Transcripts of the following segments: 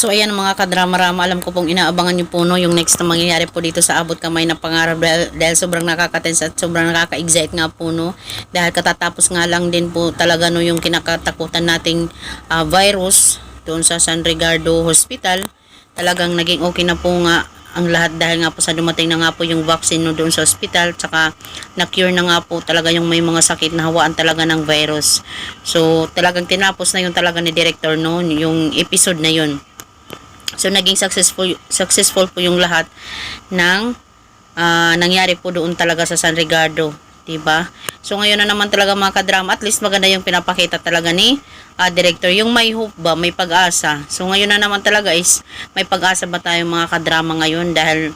So ayan mga kadrama-rama, alam ko pong inaabangan niyo po no, yung next na mangyayari po dito sa Abot Kamay na Pangarap dahil sobrang nakaka-tense at sobrang nakaka-excite nga po no. Dahil katatapos nga lang din po talaga no yung kinakatakutan nating virus doon sa San Ricardo Hospital. Talagang naging okay na po nga ang lahat dahil nga po sa dumating na nga po yung vaccine no doon sa hospital, tsaka na-cure na nga po talaga yung may mga sakit na hawaan talaga ng virus. So talagang tinapos na yun talaga ni director no, yung episode na yun. So naging successful po yung lahat ng nangyari po doon talaga sa San Ricardo, 'di ba? So ngayon na naman talaga mga kadrama, at least maganda yung pinapakita talaga ni director, yung may hope ba, may pag-asa. So ngayon na naman talaga is may pag-asa ba tayo mga kadrama ngayon, dahil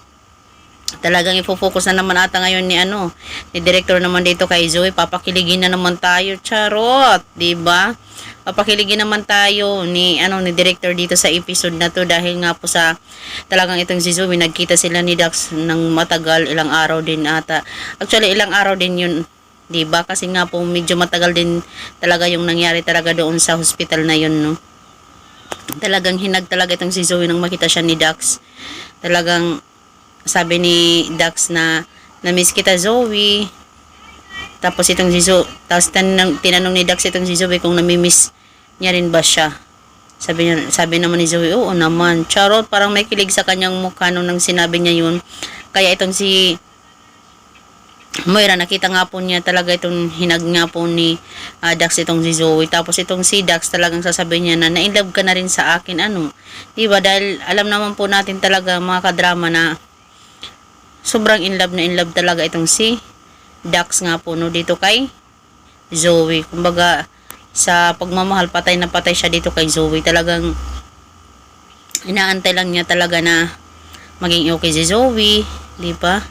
talagang ifo-focus na naman ata ngayon ni director naman dito kay Zoe. Papakiligin na naman tayo, charot, 'di ba? Papakiligin naman tayo ni director dito sa episode na to, dahil nga po sa talagang itong si Zoe, nagkita sila ni Dax ng matagal, ilang araw din ata. Actually ilang araw din yun, 'di ba? Kasi nga po medyo matagal din talaga yung nangyari talaga doon sa hospital na yun no. Talagang hinag talaga itong si Zoe nang makita siya ni Dax. Talagang sabi ni Dax na na-miss kita Zoe. Tapos itong si Zoe, tapos tinanong ni Dax itong si Zoe kung nami-miss niya rin ba siya. Sabi naman ni Zoe, oo naman. Charot, parang may kilig sa kanyang mukha nung nang sinabi niya yun. Kaya itong si Moira, nakita nga po niya talaga itong hinag nga po ni Dax itong si Zoe. Tapos itong si Dax talagang sasabihin niya na na-inlove ka na rin sa akin. Diba? Dahil alam naman po natin talaga mga kadrama na sobrang in love talaga itong si Dax nga po no dito kay Zoe. Kumbaga sa pagmamahal, patay na patay siya dito kay Zoe. Talagang inaantay lang niya talaga na maging okay si Zoe, di ba?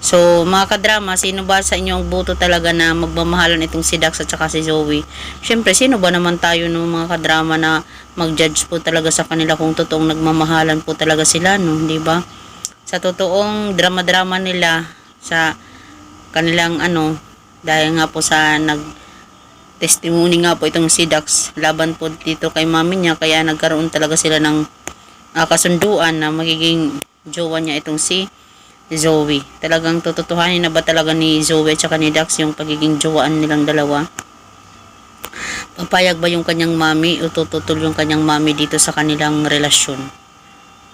So mga kadrama, sino ba sa inyo ang buto talaga na magmamahalan itong si Dax at saka si Zoe? Syempre, sino ba naman tayo no mga kadrama na mag-judge po talaga sa kanila kung totoong nagmamahalan po talaga sila no, di ba? Sa totoong drama-drama nila sa kanilang dahil nga po sa testimony nga po itong si Dax laban po dito kay mami niya, kaya nagkaroon talaga sila ng kasunduan na magiging jowa niya itong si Zoe. Talagang tututuhanin na ba talaga ni Zoe at saka ni Dax yung pagiging jowaan nilang dalawa? Papayag ba yung kanyang mami o tututol yung kanyang mami dito sa kanilang relasyon?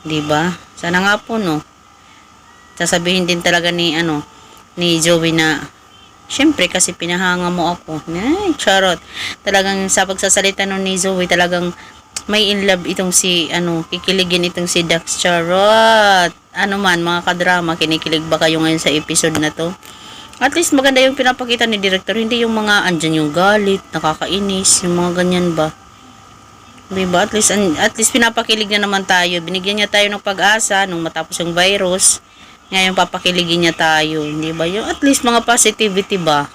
Diba? Sana nga po no. Sasabihin din talaga ni Zoe na syempre kasi pinahanga mo ako. Ay, charot. Talagang sa pagsasalita nun ni Zoe, talagang may in love itong si kikiligin itong si Dax, charot. Man mga kadrama, kinikilig ba kayo ngayon sa episode na to? At least maganda yung pinapakita ni director, hindi yung mga andyan yung galit, nakakainis, yung mga ganyan ba. Diba? At least pinapakilig na naman tayo. Binigyan niya tayo ng pag-asa nung matapos yung virus. Ngayon papakiligin niya tayo, di ba? Yung at least mga positivity ba?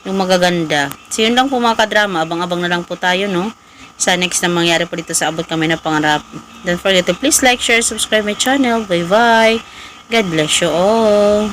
Yung magaganda. So yun lang po mga kadrama, abang-abang na lang po tayo no sa next na mangyari po dito sa Abot Kamay na Pangarap. Don't forget to please like, share, subscribe my channel. Bye bye. God bless you all.